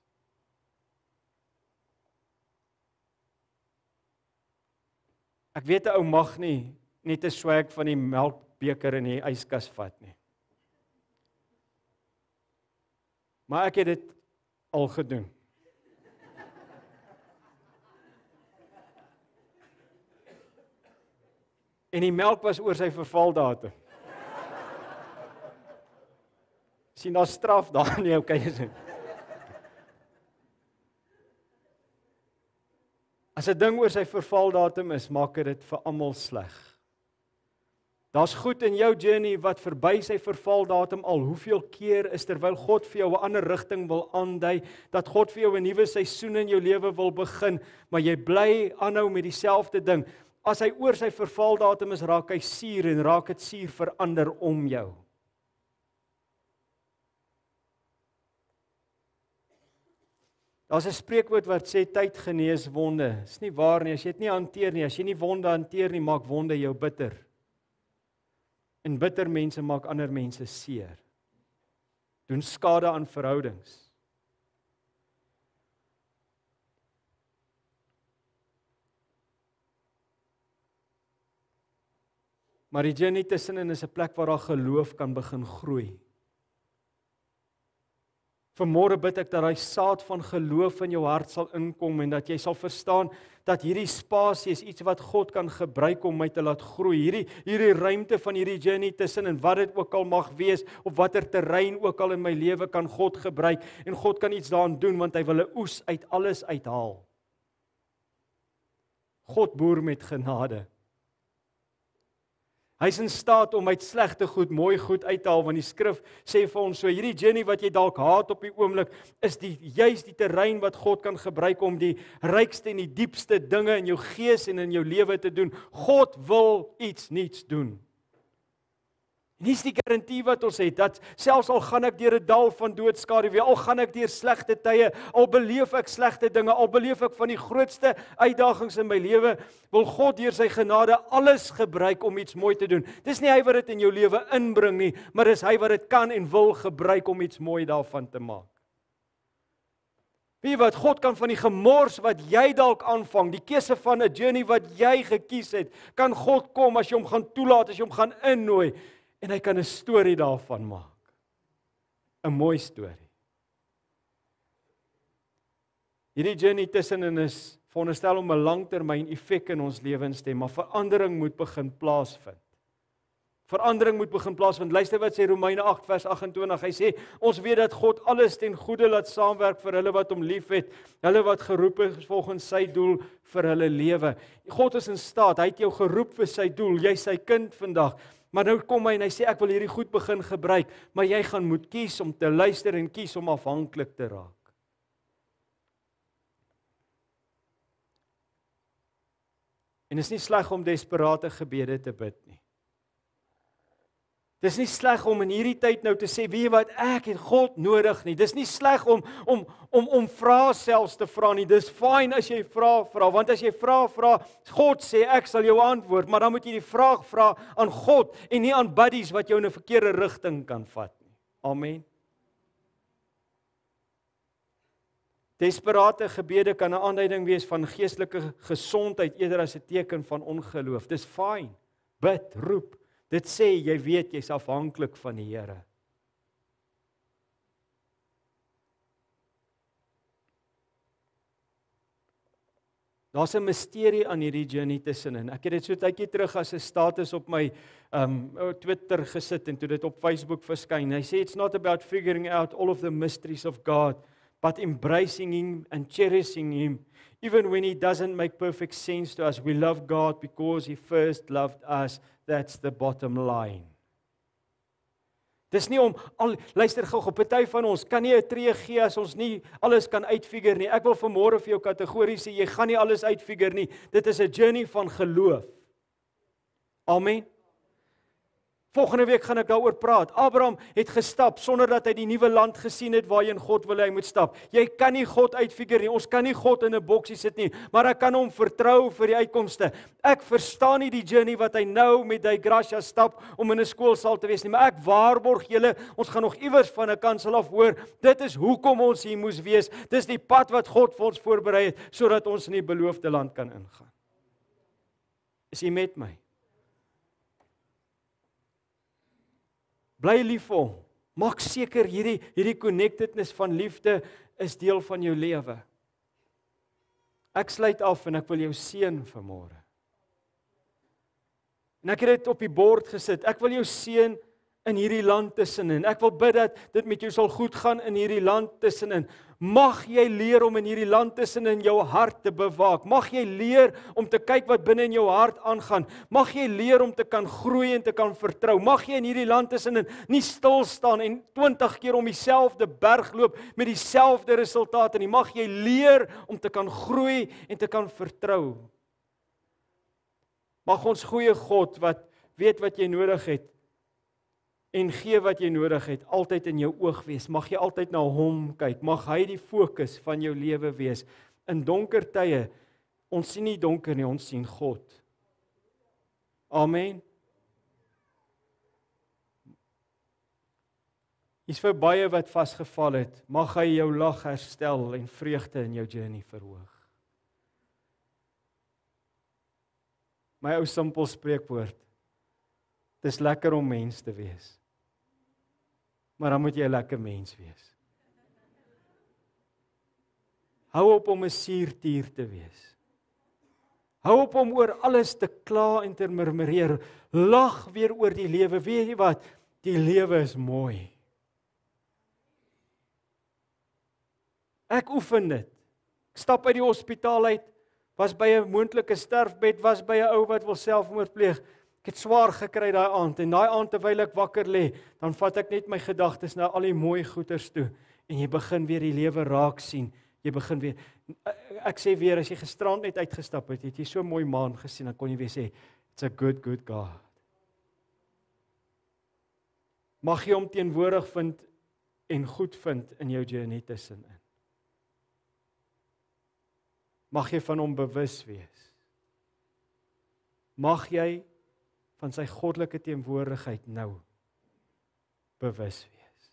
Speaker 2: Ek weet 'n ou mag nie net 'n swag van die melkbeker in die yskas vat nie. Maar ek het dit al gedoen. En die melk was oor sy vervaldatum. Sien, daar straf daar nie, okay is dit. As 'n ding oor sy vervaldatum is, maak dit vir almal sleg. Daar's goed in jou journey wat verby sy vervaldatum al hoeveel keer is, terwyl God vir jou 'n ander rigting wil aandui, dat God vir jou 'n nuwe seisoen in jou lewe wil begin, maar jy bly aanhou met dieselfde ding. As hy oor sy vervaldatum is, raak hy suur en raak dit suur verander om jou. Daar's 'n spreekwoord wat sê tyd genees wonde. Dis nie waar nie, as jy dit nie hanteer nie, as jy nie wonde hanteer nie, maak wonde jou bitter. En bitter mense maak ander mense seer. Doen skade aan verhoudings. Maar die journey tussenin is 'n plek waar daar geloof kan begin groei. Vanmôre bid ek dat daai saad van geloof in jou hart sal inkom en dat jy sal verstaan dat hierdie spasie is iets wat God kan gebruik om my te laat groei. Hierdie ruimte van hierdie journey tussenin, wat dit ook al mag wees, op watter terrein ook al in my lewe kan God gebruik en God kan iets daaraan doen want hy wil 'n oes uit alles uithaal. God boer met genade. Hy is in staat om uit slegte goed mooi goed uit te haal, want die skrif sê vir ons so, hierdie journey wat jy dalk haat op die oomblik, is juist die terrein wat God kan gebruik om die rykste en die diepste dinge in jou gees en in jou lewe te doen. God wil iets nuuts doen. En dis die garantie wat ons het, dat selfs al gaan ek deur 'n dal van doodskadu, al gaan ek deur slegte tye, al beleef ek slegte dinge, al beleef ek van die grootste uitdagings in my lewe, wil God deur sy genade alles gebruik om iets mooi te doen. Dis nie hy wat dit in jou lewe inbring nie, maar dis hy wat dit kan en wil gebruik om iets mooi daarvan te maak. Weet jy wat, God kan van die gemors wat jy dalk aanvang, die keuse van 'n journey wat jy gekies het, kan God kom as jy hom gaan toelaat, as jy hom gaan innooi, en hy kan 'n storie daarvan maak. 'n Mooi storie. Hierdie journey tussenin is veronderstel om 'n langtermyn effek in ons lewens te hê, maar verandering moet begin plaasvind. Verandering moet begin plaasvind. Luister wat sê Romeine 8 vers 28. Hy sê, ons weet dat God alles ten goeie laat saamwerk vir hulle wat hom liefhet, hulle wat geroep is volgens sy doel vir hulle lewe. God is in staat, hy het jou geroep vir sy doel, jy's sy kind vandag. Maar nou kom hy en hy sê, ek wil hierdie goed begin gebruik, maar jy gaan moet kies om te luister en kies om afhanklik te raak. En dit is nie sleg om desperate gebede te bid nie. Dis nie sleg om in hierdie tyd nou te sê, weet jy wat, ek het God nodig nie. Dis nie sleg om vrae selfs te vra nie. Dis fyn as jy vra, want as jy vra, God sê ek sal jou antwoord, maar dan moet jy die vraag vra aan God en nie aan buddies wat jou in 'n verkeerde rigting kan vat nie. Amen. Desperate gebede kan 'n aanduiding wees van geestelike gesondheid eerder as 'n teken van ongeloof. Dis fyn. Bid, roep. Dit sê, jy weet, jy's afhanklik van die Here. Daar's 'n misterie aan hierdie journey tussenin. Ek het dit so tydjie terug as 'n status op my Twitter gesit en toe dit op Facebook verskyn. Hy sê, it's not about figuring out all of the mysteries of God, but embracing Him and cherishing Him. Even when He doesn't make perfect sense to us, we love God because He first loved us. That's the bottom line. Dis nie luister gou, party van ons kan nie 'n tree gee as ons nie alles kan uitfigure nie. Ek wil vanmôre vir jou kategorie sê, jy gaan nie alles uitfigure nie. Dit is 'n journey van geloof. Amen. Volgende week gaan ek daaroor praat. Abraham het gestap sonder dat hy die nuwe land gesien het waarheen God wil hy moet stap. Jy kan nie God uitfigure nie. Ons kan nie God in 'n boksie sit nie, maar ek kan hom vertrou vir die uitkomste. Ek verstaan nie die journey wat hy nou met die Gracia stap om in 'n skoolsaal te wees nie, maar ek waarborg julle, ons gaan nog iewers van 'n kansel af hoor. Dit is hoekom ons hier moes wees. Dis die pad wat God vir ons voorberei het sodat ons in die beloofde land kan ingaan. Is jy met my? Bly lief vir hom. Maak seker hierdie connectedness van liefde is deel van jou lewe. Ek sluit af en ek wil jou seën vanmôre. En ek het dit op die bord gesit. Ek wil jou seën in hierdie land tussenin. Ek wil bid dat dit met jou sal goed gaan in hierdie land tussenin. Mag jy leer om in hierdie land tussenin jou hart te bewaak. Mag jy leer om te kyk wat binne in jou hart aangaan. Mag jy leer om te kan groei en te kan vertrou. Mag jy in hierdie land tussenin nie stil staan en 20 keer om dieselfde berg loop met dieselfde resultate nie. Mag jy leer om te kan groei en te kan vertrou. Mag ons goeie God wat weet wat jy nodig het en gee wat jy nodig het, altyd in jou oog wees. Mag jy altyd na hom kyk. Mag hy die fokus van jou lewe wees. In donker tye, ons sien nie donker nie, ons sien God. Amen. Is vir baie wat vasgeval het, mag hy jou lag herstel en vreugde in jou journey verhoog. My ou simpel spreekwoord, dis lekker om mens te wees, maar dan moet jy 'n lekker mens wees. Hou op om 'n suurtier te wees. Hou op om oor alles te kla en te murmureer. Lag weer oor die lewe. Weet jy wat? Die lewe is mooi. Ek oefen dit. Ek stap uit die hospitaal uit, was by 'n moontlike sterfbed, was by 'n ou wat wil selfmoord pleeg. Ek het swaar gekry daai aand en daai aand terwyl ek wakker lê, dan vat ek net my gedagtes na al die mooi goeders toe en jy begin weer die lewe raak sien. Jy begin weer, ek sê weer, as jy gisterand net uitgestap het, het jy so mooi maan gesien, dan kon jy weer sê, it's a good God. Mag jy hom teenwoordig vind en goed vind in jou journey tussenin. Mag jy van hom bewus wees. Mag jy van sy goddelike teenwoordigheid nou bewus wees.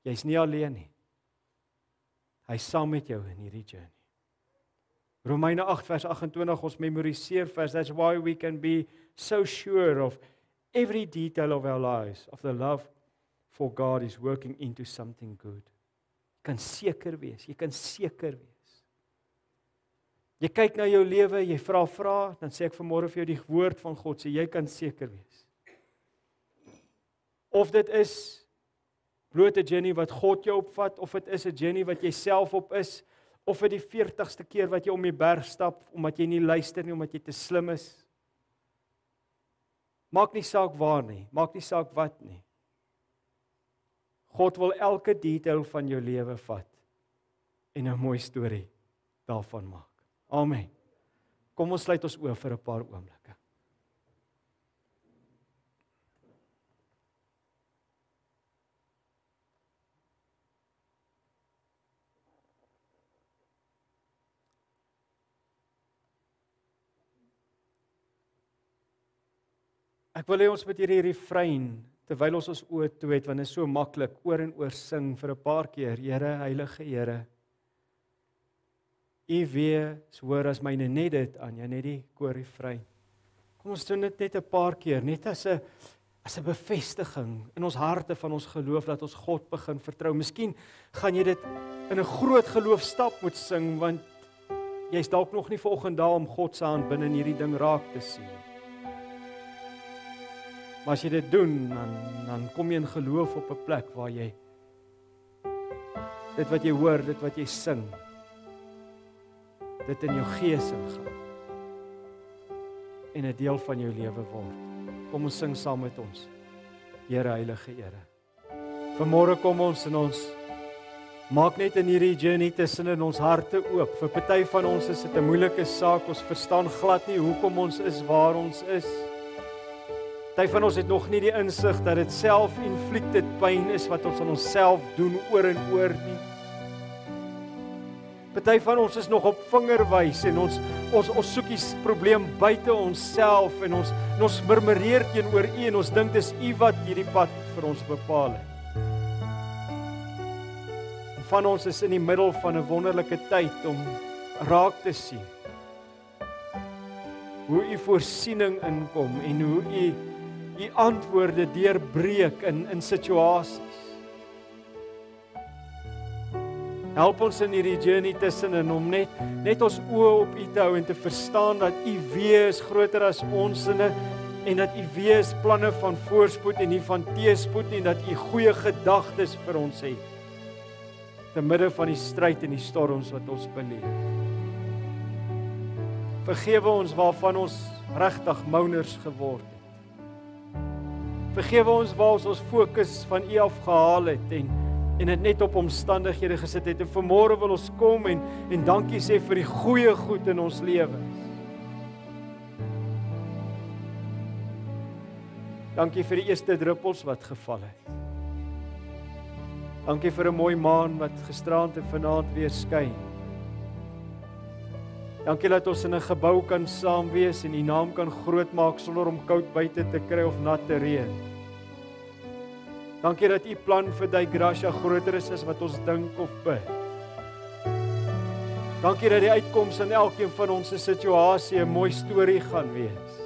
Speaker 2: Jy's nie alleen nie. Hy saam met jou in hierdie journey. Romeine 8 vers 28, ons memoriseer vers, that's why we can be so sure of every detail of our lives, of the love for God is working into something good. Jy kan seker wees, wees. Jy kyk na jou lewe, jy vra, dan sê ek vanmôre vir jou die woord van God, sê jy kan seker wees. Of dit is bloot 'n journey wat God jou opvat, of dit is 'n journey wat jy self op is, of dit die 40ste keer wat jy om die berg stap, omdat jy nie luister nie, omdat jy te slim is. Maak nie saak waar nie, maak nie saak wat nie. God wil elke detail van jou lewe vat, en 'n mooi storie daarvan maak. Amen. Kom ons sluit ons oë vir 'n paar oomblikke. Ek wil hê ons moet hierdie refrein, terwyl ons oë toe het, want dit is so maklik, oor en oor sing vir 'n paar keer. Here, heilige Here, U wees hoor as myne net dit aan, jy net die koorrefrein. Kom ons doen dit net 'n paar keer, net as 'n bevestiging in ons harte van ons geloof dat ons God begin vertrou. Miskien gaan jy dit in 'n groot geloofstap moet sing, want jy's dalk nog nie vanoggend daar om God se hand binne in hierdie ding raak te sien. Maar as jy dit doen, dan kom jy in geloof op 'n plek waar jy dit wat jy hoor, dit wat jy sing, dit in jou gees ingaan en 'n deel van jou lewe word. Kom ons sing saam met ons. Here, heilige Here. Vanmôre kom ons en ons maak net in hierdie journey tussen in ons harte oop. Vir party van ons is dit 'n moeilike saak. Ons verstaan glad nie hoekom ons is waar ons is. Party van ons het nog nie die insig dat dit self-inflicted pyn is wat ons aan onsself doen oor en oor nie. Party van ons is nog op vingerwys en ons soek die probleem buite onsself en ons murmureer teenoor U en ons dink dis U wat hierdie pad vir ons bepaal het. En van ons is in die middel van 'n wonderlike tyd om raak te sien hoe U voorsiening inkom en hoe U antwoorde deurbreek in situasies. Help ons in hierdie journey tussenin om net ons oë op U te hou en te verstaan dat U wees groter as ons en dat U wees planne van voorspoed en nie van teëspoed en dat U goeie gedagtes vir ons het te midde van die stryd en die storms wat ons beleef. Vergewe ons waarvan ons regtig mouners geword het. Vergewe ons waar ons fokus van U af gehaal het en dit net op omstandighede gesit het. En vanmôre wil ons kom en dankie sê vir die goeie goed in ons lewens. Dankie vir die eerste druppels wat geval het. Dankie vir 'n mooi maan wat gisterand en vanaand weer skyn. Dankie dat ons in 'n gebou kan saam wees en U naam kan groot maak sonder om koud buite te kry of nat te reën. Dankie dat U plan vir Dei Gracia groter is as wat ons dink of bid. Dankie dat die uitkoms in elkeen van ons se situasie 'n mooi storie gaan wees.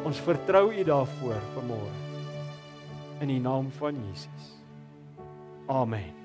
Speaker 2: Ons vertrou U daarvoor vanmôre. In die naam van Jesus. Amen.